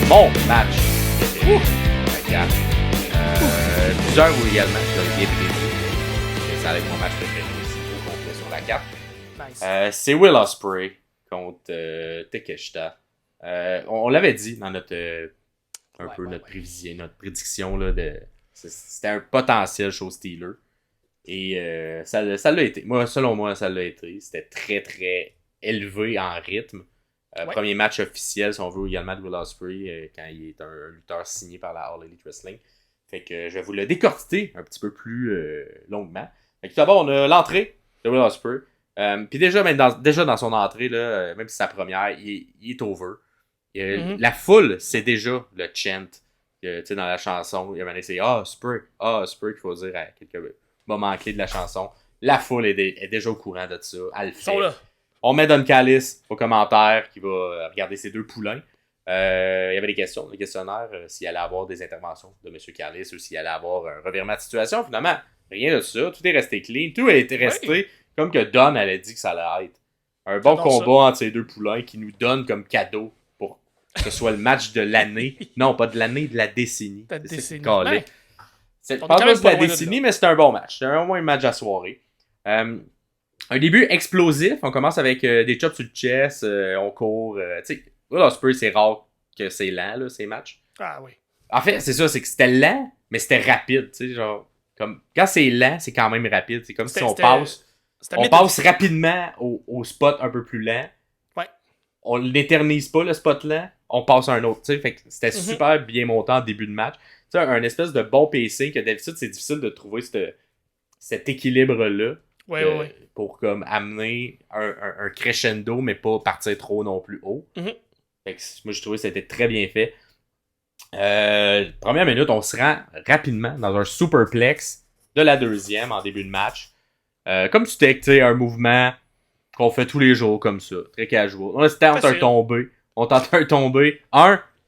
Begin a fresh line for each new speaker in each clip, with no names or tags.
mon match préféré de la carte. Plusieurs également, je l'avais bien prévu. Et ça allait être mon match préféré aussi au complet sur la carte.
Nice.
C'est Will Ospreay contre Takeshita. On l'avait dit dans notre notre prévision, notre prédiction là, c'était un potentiel show stealer. Et ça l'a été. Selon moi, ça l'a été. C'était très très élevé en rythme. Premier match officiel, si on veut, également de Will Ospreay, quand il est un lutteur signé par la All Elite Wrestling. Fait que je vais vous le décortiquer un petit peu plus longuement. Fait que tout d'abord, on a l'entrée de Will Ospreay. Puis déjà dans son entrée, là, même si c'est sa première, il est over. La foule, c'est déjà le chant. Dans la chanson, il y a un c'est Ospreay qu'il faut dire à quelques moments clés de la chanson. La foule est déjà au courant de ça. Elle le fait.
Ils sont là.
On met Don Callis au commentaire qui va regarder ses deux poulains. Il y avait des questions, des questionnaires, s'il allait avoir des interventions de M. Callis ou s'il allait avoir un revirement de situation. Finalement, rien de ça. Tout est resté clean. Tout a été resté comme que Don avait dit que ça allait être. Un bon combat entre ces deux poulains qui nous donne comme cadeau pour que ce soit le match de l'année. Non, pas de l'année, de la décennie.
De la décennie.
C'est pas de la décennie, mais c'est un bon match. C'est au moins un match à soirée. Un début explosif. On commence avec des chops sur le chest. On court. Tu sais, Will Ospreay, c'est rare que c'est lent, là, ces matchs.
Ah oui.
En fait, c'est ça. C'est que c'était lent, mais c'était rapide. Tu sais, genre, comme, quand c'est lent, c'est quand même rapide. C'est comme si on passe rapidement au spot un peu plus lent.
Ouais.
On l'éternise pas, le spot lent. On passe à un autre. Tu sais, fait que c'était super bien monté en début de match. Tu sais, un espèce de bon pacing que d'habitude, c'est difficile de trouver cet équilibre-là.
Ouais.
Pour comme amener un crescendo, mais pas partir trop non plus haut. Fait que, moi, je trouvais que c'était très bien fait. Première minute, on se rend rapidement dans un superplex de la deuxième en début de match. Comme tu t'es un mouvement qu'on fait tous les jours comme ça, très casual. On tente un tombé. On tente un tombé.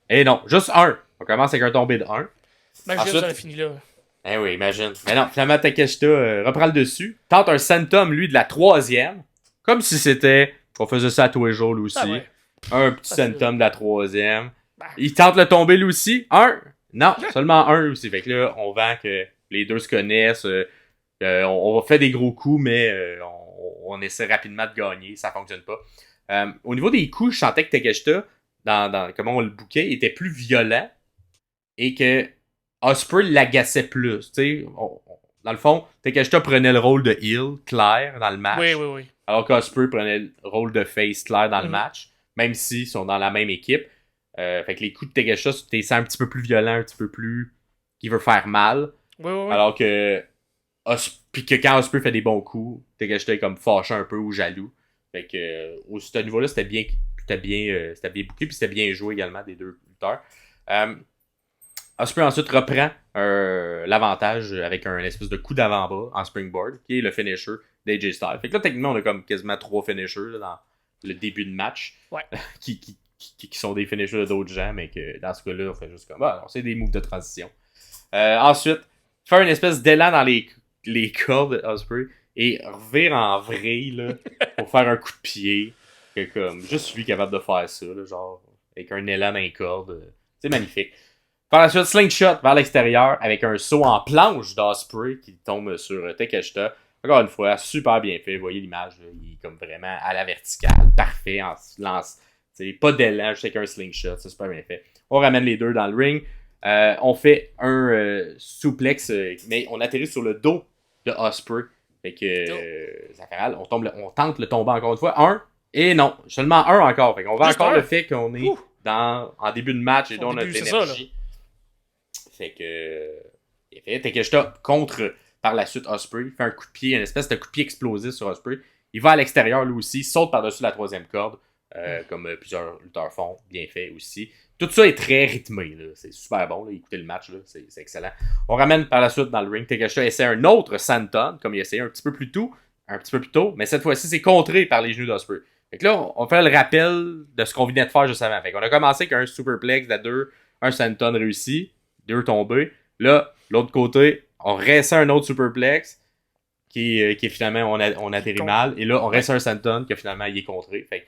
Et non, juste un. On commence avec un tombé de 1.
Ensuite, ça a fini là.
Eh oui, imagine. Mais non, finalement, Takeshita reprend le dessus. Tente un sentum, lui, de la troisième. Comme si c'était... On faisait ça à tous les jours, lui aussi. Un petit sentum de la troisième. Il tente le tomber, lui aussi. Non, seulement un aussi. Fait que là, on vend que les deux se connaissent. On fait des gros coups, mais on essaie rapidement de gagner. Ça fonctionne pas. Au niveau des coups, je sentais que Takeshita, dans comment on le bookait, était plus violent. Et que Ospreay l'agaçait plus. Dans le fond, Takeshita prenait le rôle de heel clair dans le match.
Oui.
Alors qu'Ospreay prenait le rôle de face clair dans le match. Même s'ils sont dans la même équipe. Fait que les coups de Takeshita, tu sens un petit peu plus violent, un petit peu plus... qui veut faire mal.
Oui.
Alors que... Puis que quand Ospreay fait des bons coups, Takeshita est comme fâché un peu ou jaloux. Fait que... à ce niveau-là, c'était bien bouclé. Puis c'était bien joué également des deux lutteurs. Ospreay ensuite reprend l'avantage avec un espèce de coup d'avant-bras en springboard, qui est le finisher d'AJ Styles. Fait que là, techniquement, on a comme quasiment 3 finishers là, dans le début de match.
Ouais.
qui sont des finishers d'autres gens, mais que dans ce cas-là, on fait juste comme... c'est des moves de transition. Ensuite, faire une espèce d'élan dans les cordes d'Ospreay et revire en vrille là, pour faire un coup de pied. Que, comme, juste lui capable de faire ça, là, genre, avec un élan dans les cordes. C'est magnifique. Par la suite, slingshot vers l'extérieur avec un saut en planche d'Ospreay qui tombe sur Takeshita. Encore une fois, super bien fait. Vous voyez l'image, là, il est comme vraiment à la verticale, parfait, en lance. Pas d'élan, juste avec un slingshot, c'est super bien fait. On ramène les deux dans le ring. On fait un suplex, mais on atterrit sur le dos de Ospreay. Fait que ça fait mal. On tente le tomber encore une fois. Et non, seulement un encore. Fait qu'on voit encore le fait qu'on est en début de match et donc on a de l'énergie. Fait que Takeshita contre par la suite Ospreay, fait un coup de pied, une espèce de coup de pied explosif sur Ospreay. Il va à l'extérieur lui aussi, saute par-dessus la troisième corde, comme plusieurs lutteurs font, bien fait aussi. Tout ça est très rythmé, là. C'est super bon, là. Écoutez le match, là. C'est excellent. On ramène par la suite dans le ring, Takeshita essaie un autre senton, comme il essayait un petit peu plus tôt, mais cette fois-ci c'est contré par les genoux d'Ospreay. Fait que là, on fait le rappel de ce qu'on venait de faire juste avant. Fait qu'on a commencé avec un superplex de 2, un senton réussi, 2 tombés. Là, l'autre côté, on réessaie un autre superplex qui est finalement, on atterrit mal. Et là, on réessaie un senton qui finalement il est contré. Fait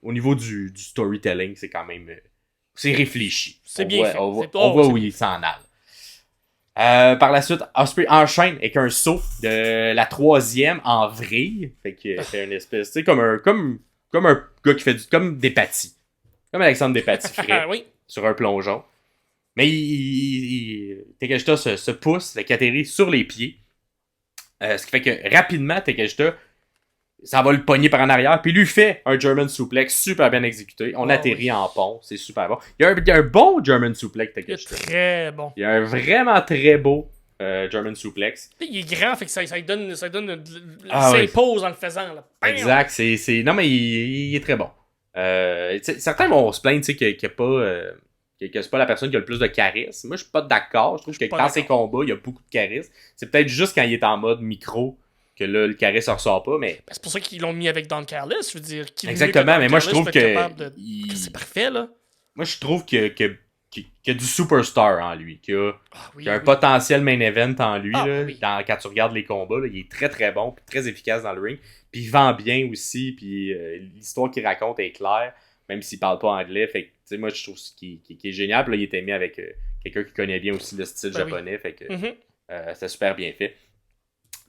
au niveau du storytelling, c'est quand même c'est réfléchi.
C'est bien fait.
On voit où il s'en allait. Par la suite, Ospreay enchaîne avec un saut de la 3e en vrille. Fait qu'il fait une espèce, tu sais, comme un gars qui fait comme Despatie. Comme Alexandre Despatie frais.
Oui.
Sur un plongeon. Mais Takeshita se pousse, qui atterrit sur les pieds. Ce qui fait que rapidement, Takeshita, ça va le pogner par en arrière. Puis lui fait un German suplex super bien exécuté. On atterrit en pont. C'est super bon. Il y a un bon German suplex, Takeshita.
Très bon.
Il y a un vraiment très beau German suplex.
Il est grand, fait que ça lui donne
oui.
pose en le faisant. Là.
Exact. Non, mais il est très bon. Certains vont se plaindre qu'il n'y a pas... que c'est pas la personne qui a le plus de charisme. Moi, je suis pas d'accord. Je trouve que dans ses combats, il y a beaucoup de charisme. C'est peut-être juste quand il est en mode micro que là, le charisme ne ressort pas, mais...
C'est pour ça qu'ils l'ont mis avec Don Carlos, je veux dire.
Exactement, mais moi, je trouve que...
C'est parfait, là.
Moi, je trouve qu'il y a du superstar en lui, qu'il y a un potentiel main event en lui, là, quand tu regardes les combats. Là, il est très, très bon, puis très efficace dans le ring. Puis il vend bien aussi, puis l'histoire qu'il raconte est claire, même s'il parle pas anglais. Fait que, moi, je trouve qu'il est génial. Puis là, il était mis avec quelqu'un qui connaît bien aussi le style japonais. Fait que c'est super bien fait.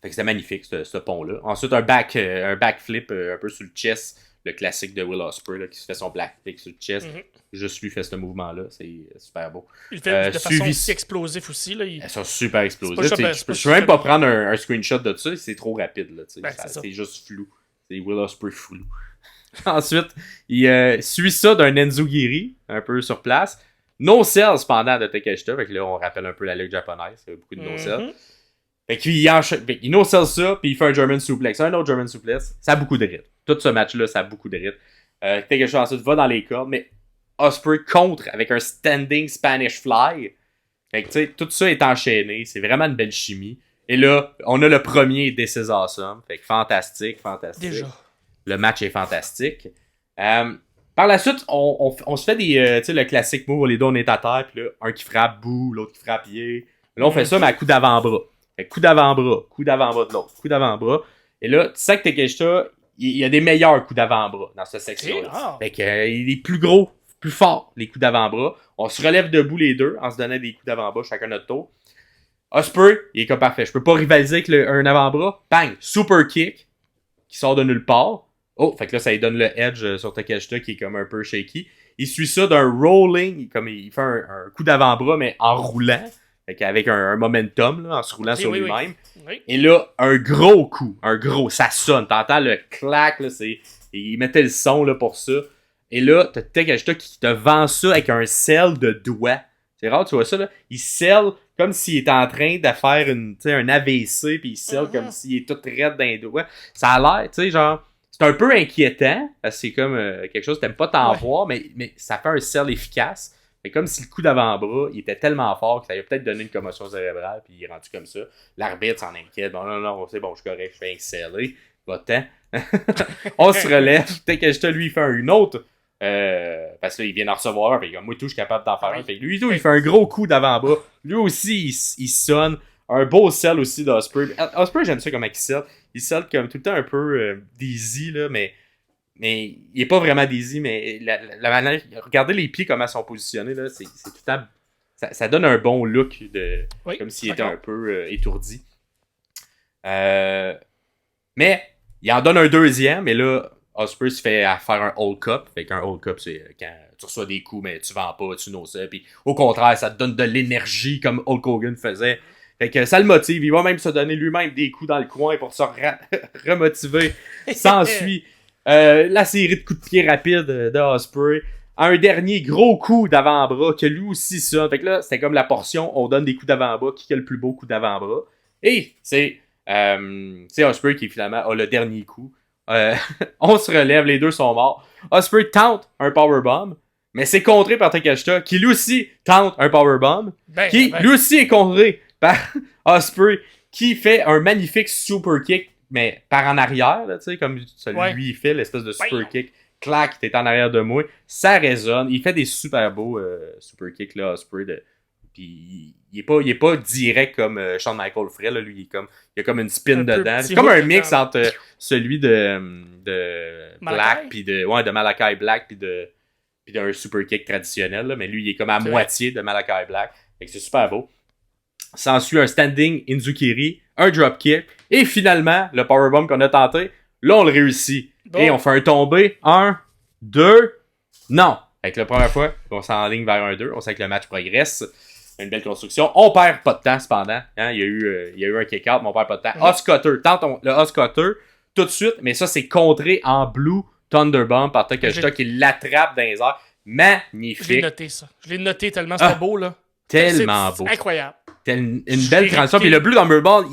Fait que c'est magnifique, ce pont-là. Ensuite, un backflip un peu sur le chest, le classique de Will Ospreay, là, qui se fait son backflip sur le chest. Juste lui fait ce mouvement-là, c'est super beau.
Il le fait de façon aussi explosif aussi. Là,
Elles sont super explosifs. Je peux même pas prendre un screenshot de ça, c'est trop rapide. Là, c'est juste flou. C'est Will Ospreay flou. Ensuite, il suit ça d'un Enzugiri, un peu sur place. No sell cependant de Takeshita, fait que là on rappelle un peu la ligue japonaise, il y a beaucoup de no sell. Fait qu'il il no sell ça, puis il fait un German suplex. Un autre German suplex, ça a beaucoup de rythme. Tout ce match-là, ça a beaucoup de rythme. Takeshita ensuite va dans les cordes, mais Ospreay contre avec un standing Spanish fly. Fait que tu sais, tout ça est enchaîné, c'est vraiment une belle chimie. Et là, on a le premier This is Awesome. Fait que fantastique.
Déjà.
Le match est fantastique. Par la suite, on se fait des, tu sais, le classique move où les deux on est à terre, puis là, un qui frappe bout, l'autre qui frappe pied. Là, on fait ça, mais à coup d'avant-bras. Fait coup d'avant-bras de l'autre, coup d'avant-bras. Et là, tu sais que Takeshita, il y a des meilleurs coups d'avant-bras dans cette section-là. Fait que il est plus gros, plus fort, les coups d'avant-bras. On se relève debout les deux en se donnant des coups d'avant-bras chacun notre tour. Ospreay, il est comme parfait. Je peux pas rivaliser avec un avant-bras. Bang! Super kick qui sort de nulle part. Oh, fait que là, ça lui donne le edge sur Takeshita qui est comme un peu shaky. Il suit ça d'un rolling, comme il fait un coup d'avant-bras, mais en roulant. Fait qu'avec un momentum, là, en se roulant sur lui-même. Oui. Et là, un gros coup. Ça sonne. T'entends le clac, là, il mettait le son là, pour ça. Et là, t'as Takeshita qui te vend ça avec un sel de doigt. C'est rare, tu vois ça, là. Il scelle comme s'il était en train de faire un AVC, puis il scelle comme s'il est tout raide dans les doigts. Ça a l'air, tu sais, genre... C'est un peu inquiétant, parce que c'est comme quelque chose que t'aimes pas t'en voir, mais ça fait un sell efficace. C'est comme si le coup d'avant-bras, il était tellement fort que ça lui a peut-être donné une commotion cérébrale, puis il est rendu comme ça. L'arbitre s'en inquiète. Bon, non, c'est bon, je suis correct, je fais un sceller. Va-t'en. On se relève. Takeshita, lui, il fait une autre. Parce que là, il vient d'en recevoir un. Fait que moi, tout, je suis capable d'en faire un. Fait que lui, tout, il fait un gros coup d'avant-bras. Lui aussi, il sonne. Un beau sell aussi d'Ospreay. Ospreay, j'aime ça comment il sell. Il sell comme tout le temps un peu dizzy, là, mais il est pas vraiment dizzy, mais la manière... Regardez les pieds, comment ils sont positionnés, là, c'est tout le temps... Ça donne un bon look, comme s'il était un peu étourdi. Mais, il en donne un deuxième, et là, Ospreay se fait à faire un hold cup. Fait qu'un hold cup, c'est quand tu reçois des coups, mais tu vends pas, tu n'oses ça. Puis au contraire, ça te donne de l'énergie, comme Hulk Hogan faisait. Fait que ça le motive. Il va même se donner lui-même des coups dans le coin pour se remotiver. S'ensuit la série de coups de pied rapides de Ospreay. Un dernier gros coup d'avant-bras que lui aussi sonne. Fait que là, c'était comme la portion, on donne des coups d'avant-bras. Qui a le plus beau coup d'avant-bras? Et c'est Ospreay qui finalement a le dernier coup. On se relève, les deux sont morts. Ospreay tente un powerbomb, mais c'est contré par Takeshita, qui lui aussi tente un powerbomb, lui aussi est contré par Ospreay, qui fait un magnifique super kick, mais par en arrière, là, comme celui il fait, l'espèce de super kick. Clac, t'es en arrière de moi. Ça résonne. Il fait des super beaux super kicks, là, Ospreay. Puis il est pas direct comme Shawn Michaels ferait, là. Lui, il y a comme une spin dedans. C'est comme un mix entre celui de Black, puis de Malachi Black, puis de puis d'un super kick traditionnel, là, mais lui, il est comme à moitié de Malachi Black. Fait que c'est super beau. S'ensuit un standing Inzukiri, un dropkick, et finalement, le powerbomb qu'on a tenté, là, on le réussit. Bon. Et on fait un tombé. 1, 2, non. Avec la première fois qu'on s'enligne vers un 2, on sait que le match progresse. Une belle construction. On perd pas de temps, cependant. Hein? Il y a eu un kick-out, mais on perd pas de temps. Oscutter. Tente le Oscutter tout de suite, mais ça, c'est contré en Blue Thunderbomb par Takeshita qui l'attrape dans les airs. Magnifique.
Je l'ai noté, ça. Je l'ai noté tellement c'était beau, là.
Tellement beau.
Incroyable.
Une belle transition. Puis le Blue Thunderbomb,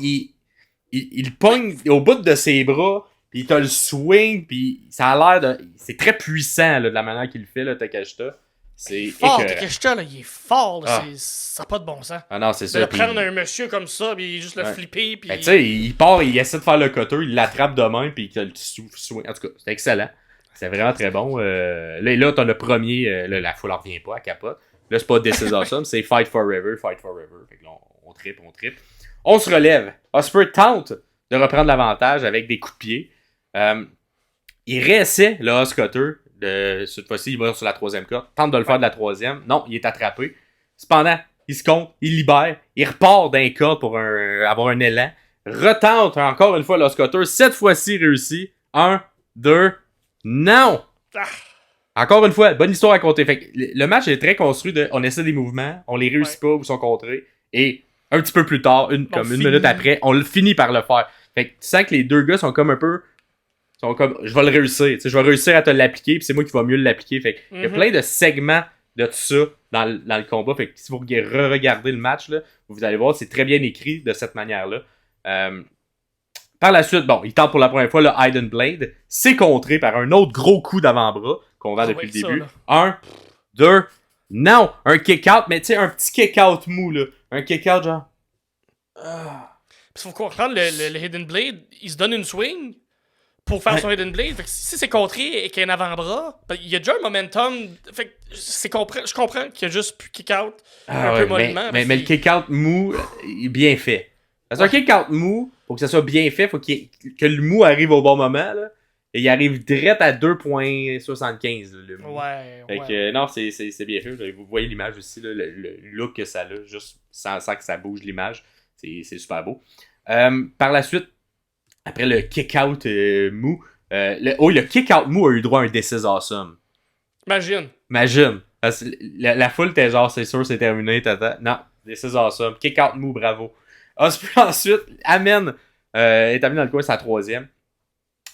il pogne au bout de ses bras, puis il a le swing, puis ça a l'air de... C'est très puissant, là, de la manière qu'il le fait, là, Takeshita. C'est
fort, Takeshita, là, il est fort, là, ça n'a pas de bon sens.
Ah non, c'est ça.
De prendre un monsieur comme ça, puis juste le flipper, puis...
Tu sais, il part, il essaie de faire le cutter, il l'attrape de main, puis il a le swing. En tout cas, c'est excellent. C'est vraiment très bon. Là, t'as le premier, là, la foule en revient pas, à capote. Là, c'est pas This is Awesome, c'est Fight Forever. Fait que là, on trippe. On se relève. Ospreay tente de reprendre l'avantage avec des coups de pied. Il réessaie le Oscutter. Cette fois-ci, il va sur la troisième corde. Tente de le faire de la troisième. Non, il est attrapé. Cependant, il se compte, il libère. Il repart d'un corde pour avoir un élan. Retente encore une fois le Oscutter. Cette fois-ci, réussi. 1, 2, non! Encore une fois, bonne histoire à compter. Fait que le match est très construit on essaie des mouvements, on les réussit pas ou sont contrés. Et un petit peu plus tard, une minute après, on le finit par le faire. Fait que tu sens que les deux gars sont comme un peu... je vais le réussir, je vais réussir à te l'appliquer, puis c'est moi qui vais mieux l'appliquer. Fait que il y a plein de segments de tout ça dans le combat. Fait que si vous regardez le match, là, vous allez voir, c'est très bien écrit de cette manière-là. Par la suite, il tente pour la première fois le Hidden Blade. C'est contré par un autre gros coup d'avant-bras qu'on vend depuis le début. 1, 2, non! Un kick-out, mais tu sais, un petit kick-out mou, là. Un kick-out genre...
Parce qu'il faut comprendre, le Hidden Blade, il se donne une swing pour faire son Hidden Blade. Fait que si c'est contré et qu'il y a un avant-bras, il y a déjà un momentum. Fait que je comprends qu'il y a juste plus kick-out un peu mollement.
Mais le kick-out mou est bien fait. Parce qu'un kick-out mou, pour que ça soit bien fait, faut que le mou arrive au bon moment, là. Et il arrive direct à 2.75, le mou. Fait que non, c'est bien fait. Vous voyez l'image aussi, là, le look que ça a, juste sans que ça bouge l'image. C'est super beau. Par la suite, après le kick-out mou, le kick-out mou a eu droit à un This is Awesome.
Imagine.
Parce que la foule était genre, c'est sûr, c'est terminé. Tata. Non, This is Awesome. Kick-out mou, bravo. Ensuite, est amené dans le coin, c'est la troisième.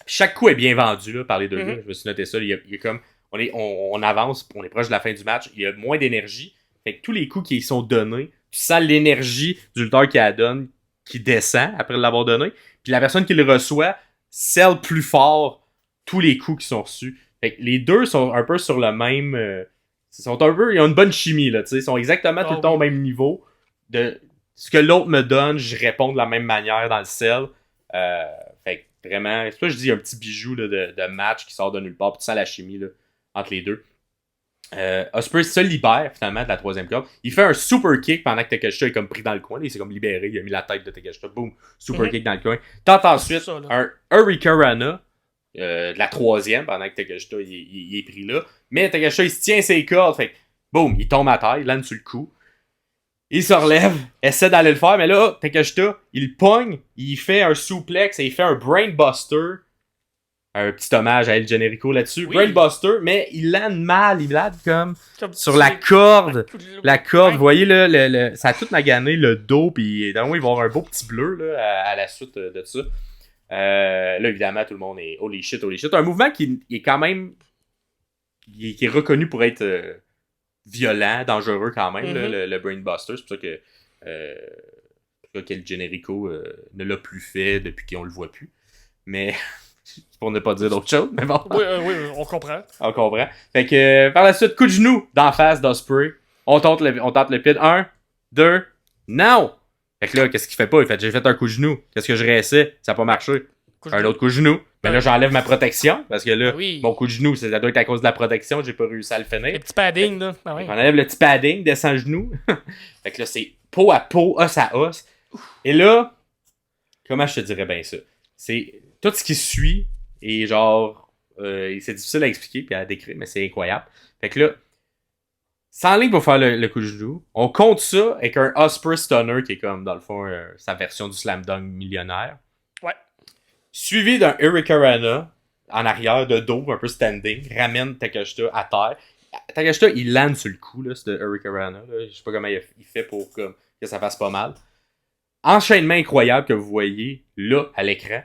Chaque coup est bien vendu là, par les deux gars. Je me suis noté ça. Il y a comme, on avance, on est proche de la fin du match. Il y a moins d'énergie. Fait que tous les coups qui sont donnés, tu sens l'énergie du lutteur qui la donne, qui descend après l'avoir donné. Puis la personne qui le reçoit scelle plus fort tous les coups qui sont reçus. Fait que les deux sont un peu sur le même... ils ont une bonne chimie, là, tu sais. Ils sont exactement tout le temps au même niveau. De ce que l'autre me donne, je réponds de la même manière dans le sell. Fait que vraiment, c'est pour ça que je dis un petit bijou là, de match qui sort de nulle part. Puis tu sens la chimie là, entre les deux. Ospreay se libère finalement de la troisième corde. Il fait un super kick pendant que Takeshita est comme pris dans le coin. Il s'est comme libéré. Il a mis la tête de Takeshita. Boum. Super kick dans le coin. Tente ensuite ça, un Hurricanrana de la troisième pendant que Takeshita il est pris là. Mais Takeshita il se tient ses cordes. Fait que boum, il tombe à terre. Il lande sur le cou. Il se relève. Essaie d'aller le faire. Mais là, Takeshita il pogne. Il fait un suplex et il fait un brainbuster. Un petit hommage à El Generico là-dessus. Oui. Brainbuster, mais il lande mal. Il lande comme sur la corde. La corde, vous voyez, là, ça a tout magané le dos. Puis dans le il va y avoir un beau petit bleu là, à la suite de ça. Là, évidemment, tout le monde est holy shit. Un mouvement qui est quand même... qui est reconnu pour être violent, dangereux quand même, là, le Brainbuster. C'est pour ça que El Generico ne l'a plus fait depuis qu'on le voit plus. Mais... pour ne pas dire d'autre chose, mais bon.
Oui, on comprend.
On comprend. Fait que, par la suite, coup de genou d'en face d'Ospreay. On tente le pin. 1, 2, non! Fait que là, qu'est-ce qu'il fait pas? Il fait, j'ai fait un coup de genou. Qu'est-ce que je réessaie? Ça n'a pas marché. Un autre coup de genou. Mais là, j'enlève ma protection. Parce que là, mon coup de genou, ça doit être à cause de la protection. J'ai pas réussi à le finir.
Le petit padding, là.
On enlève le petit padding, descend le genou. Fait que là, c'est peau à peau, os à os. Et là, comment je te dirais bien ça? C'est tout ce qui suit est genre C'est difficile à expliquer puis à décrire, mais c'est incroyable. Fait que là, s'enligne pour faire le coup de genou. On compte ça avec un Osprey Stunner qui est comme, dans le fond, sa version du Slam Dunk millionnaire.
Ouais.
Suivi d'un Hurricanrana en arrière de dos, un peu standing, ramène Takeshita à terre. Takeshita, il lande sur le coup, là, ce Hurricanrana. Je sais pas comment il fait pour que ça fasse pas mal. Enchaînement incroyable que vous voyez là à l'écran.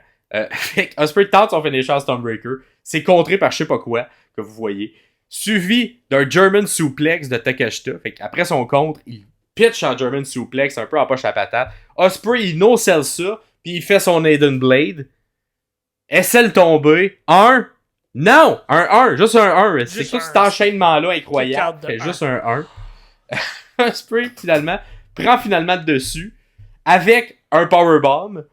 Osprey tente son finisher Stormbreaker. C'est contré par je sais pas quoi que vous voyez. Suivi d'un German suplex de Takeshita. Après son contre, il pitch en German suplex un peu en poche à patate. Osprey, il no-sell ça. Puis il fait son Aiden Blade. Essaie de tomber. Non! Juste un 1. C'est tout cet enchaînement-là incroyable. Fait juste un 1. Osprey, finalement, prend finalement le dessus. Avec un powerbomb.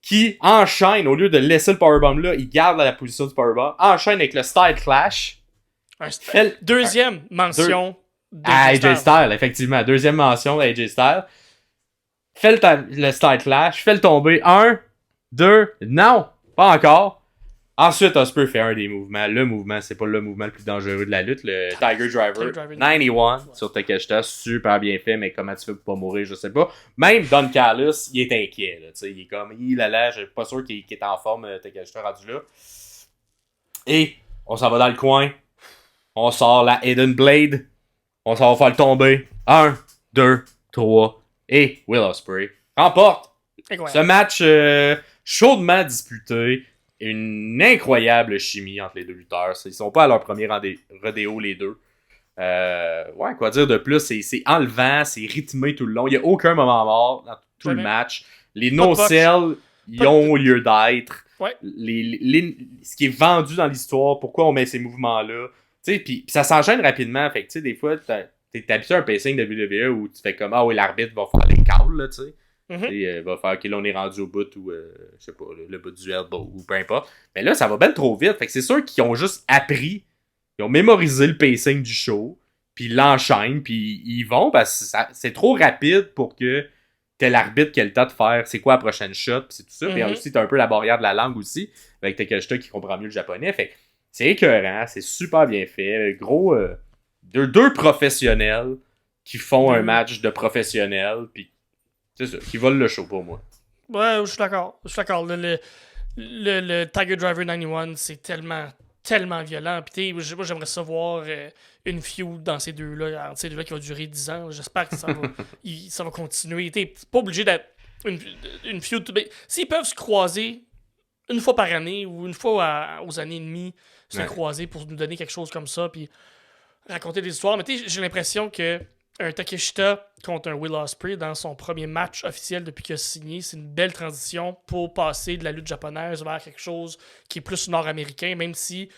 Qui enchaîne, au lieu de laisser le powerbomb là, il garde la position du powerbomb. Enchaîne avec le Style Clash.
Deuxième mention
à AJ Styles, effectivement. Deuxième mention d'AJ Styles. Fait le Style Clash. Fait le tomber. 1, 2, non, pas encore. Ensuite, Osprey fait un des mouvements. Le mouvement, c'est pas le mouvement le plus dangereux de la lutte. Le Tiger Driver 91 sur Takeshita. Super bien fait, mais comment tu fais pour pas mourir, je sais pas. Même Don Callis, il est inquiet. Là, il est comme, je suis pas sûr qu'il est en forme, Takeshita rendu là. Et on s'en va dans le coin. On sort la Hidden Blade. On s'en va faire le tomber. 1, 2, 3. Et Will Ospreay remporte ce match chaudement disputé. Une incroyable chimie entre les deux lutteurs. Ils sont pas à leur premier rodéo, les deux. Quoi dire de plus? C'est enlevant, c'est rythmé tout le long. Il n'y a aucun moment mort dans tout le match. Les no-cells, ils ont lieu d'être.
Ouais.
Ce qui est vendu dans l'histoire, pourquoi on met ces mouvements-là. Puis ça s'enchaîne rapidement. Fait que des fois, t'es habitué à un pacing de WWE où tu fais comme, l'arbitre va faire les calls, là, tu sais. Va faire que là on est rendu au bout ou je sais pas, le bout du elbow ou peu importe. Mais là, ça va bien trop vite. Fait que c'est sûr qu'ils ont juste appris, ils ont mémorisé le pacing du show, puis ils l'enchaînent, puis ils vont parce que c'est trop rapide pour que t'aies l'arbitre qui ait le temps de faire c'est quoi la prochaine shot, puis c'est tout ça. Puis aussi, t'as un peu la barrière de la langue aussi, avec Takeshita qui comprend mieux le japonais. Fait que c'est écœurant, c'est super bien fait. Gros, deux professionnels qui font un match de professionnels, puis c'est ça, qui volent le show pour moi.
Ouais, je suis d'accord. Le Tiger Driver 91, c'est tellement violent. Puis moi, j'aimerais savoir une feud dans ces deux-là, entre ces deux-là qui va durer 10 ans. J'espère que ça va continuer. T'es pas obligé d'être une feud. S'ils peuvent se croiser une fois par année ou une fois aux années et demie, se croiser pour nous donner quelque chose comme ça, puis raconter des histoires. Mais j'ai l'impression que un Takeshita contre un Will Ospreay dans son premier match officiel depuis qu'il a signé, c'est une belle transition pour passer de la lutte japonaise vers quelque chose qui est plus nord-américain, même si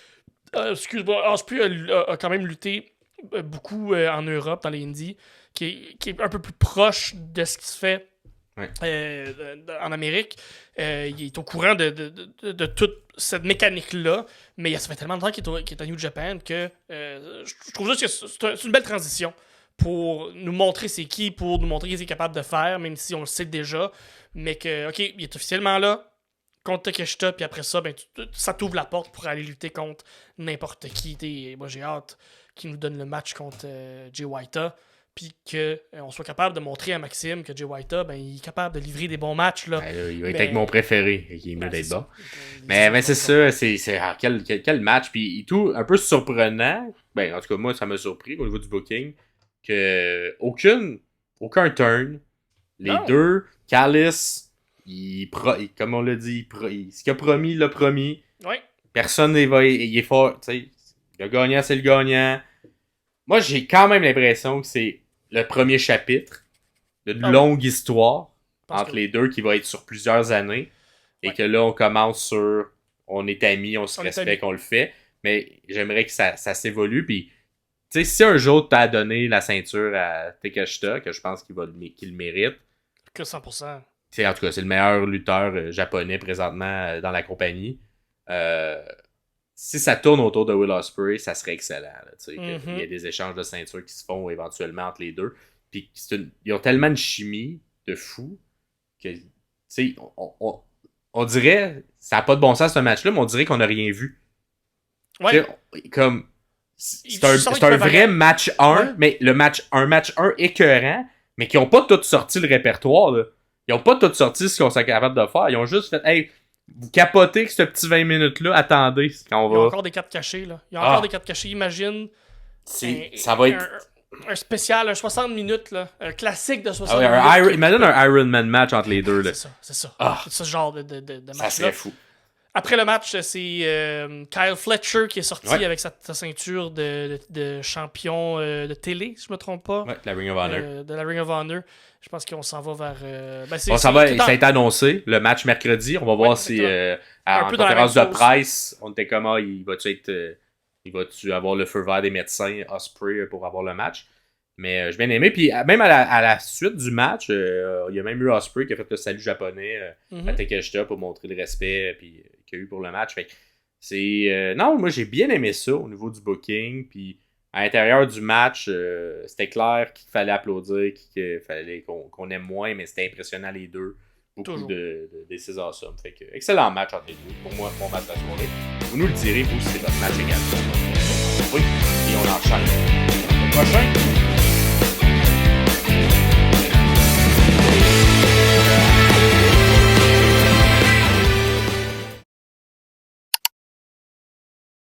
Ospreay a quand même lutté beaucoup en Europe, dans les indies, qui est un peu plus proche de ce qui se fait en Amérique. Il est au courant de toute cette mécanique-là, mais ça fait tellement de temps qu'il est à New Japan que je trouve juste que c'est une belle transition pour nous montrer c'est qui, pour nous montrer ce qu'il est capable de faire, même si on le sait déjà, mais que, OK, il est officiellement là, contre Takeshita, puis après ça, ça t'ouvre la porte pour aller lutter contre n'importe qui. Et moi, j'ai hâte qu'il nous donne le match contre Jay White, puis qu'on soit capable de montrer à Maxime que Jay White, il est capable de livrer des bons matchs. Là.
Il va être avec mon préféré, qui est mieux d'être bas. Mais c'est ça, quel match, puis tout un peu surprenant. En tout cas, moi, ça m'a surpris au niveau du booking. Que aucun turn. Les deux, Callis, comme on l'a dit, ce qu'il a promis, l'a promis.
Ouais.
Personne il est fort. Le gagnant, c'est le gagnant. Moi, j'ai quand même l'impression que c'est le premier chapitre d'une longue histoire entre les deux qui va être sur plusieurs années. Et que là, on commence sur on est amis, on se respecte, on le fait. Mais j'aimerais que ça s'évolue. Puis si un jour t'as donné la ceinture à Takeshita, que je pense qu'il le mérite.
Que 100%.
En tout cas, c'est le meilleur lutteur japonais présentement dans la compagnie. Si ça tourne autour de Will Ospreay, ça serait excellent. Il y a des échanges de ceintures qui se font éventuellement entre les deux. Puis ils ont tellement de chimie de fou que on dirait, ça n'a pas de bon sens ce match-là, mais on dirait qu'on n'a rien vu.
Ouais.
Comme.
Il
C'est
sent
un
qu'il fait
vrai
variant.
match 1,
Ouais.
mais un match 1 écœurant, mais qui ont pas tous sorti le répertoire, là. Ils ont pas tous sorti ce qu'on s'est capable de faire. Ils ont juste fait, hey, vous capotez que ce petit 20 minutes-là, attendez, quand on
Il y a
va.
encore des cartes cachées, là. Il y a encore des cartes cachées, imagine.
Ça va être.
Un spécial, un 60 minutes, là. Un classique de 60
Ah ouais,
minutes.
imagine un Iron Man match entre les deux, là.
C'est ça.
Ah.
C'est ce genre de
Ça
match-là.
serait fou.
Après le match, c'est Kyle Fletcher qui est sorti
Ouais.
avec sa ceinture de champion de télé, si je me trompe pas.
Ouais, la Ring of Honor.
De la Ring of Honor. Je pense qu'on s'en va vers.
Ça a été annoncé, le match mercredi. On va voir si, en
peu dans la
conférence
même
de
sauce.
presse, on était comme, il va-tu avoir le feu vert des médecins, Osprey, pour avoir le match. Mais j'ai bien aimé. Puis même à la suite du match, il y a même eu Osprey qui a fait le salut japonais à Takeshita pour montrer le respect qu'il y a eu pour le match. Fait que c'est. Non, moi j'ai bien aimé ça au niveau du booking. Puis à l'intérieur du match, c'était clair qu'il fallait applaudir, qu'il fallait qu'on aime moins, mais c'était impressionnant les deux. Beaucoup des César Somme. Fait que excellent match entre les deux. Pour moi, mon match de la soirée. Vous nous le direz, vous, si c'est votre match également. Oui, et on enchaîne. Le prochain.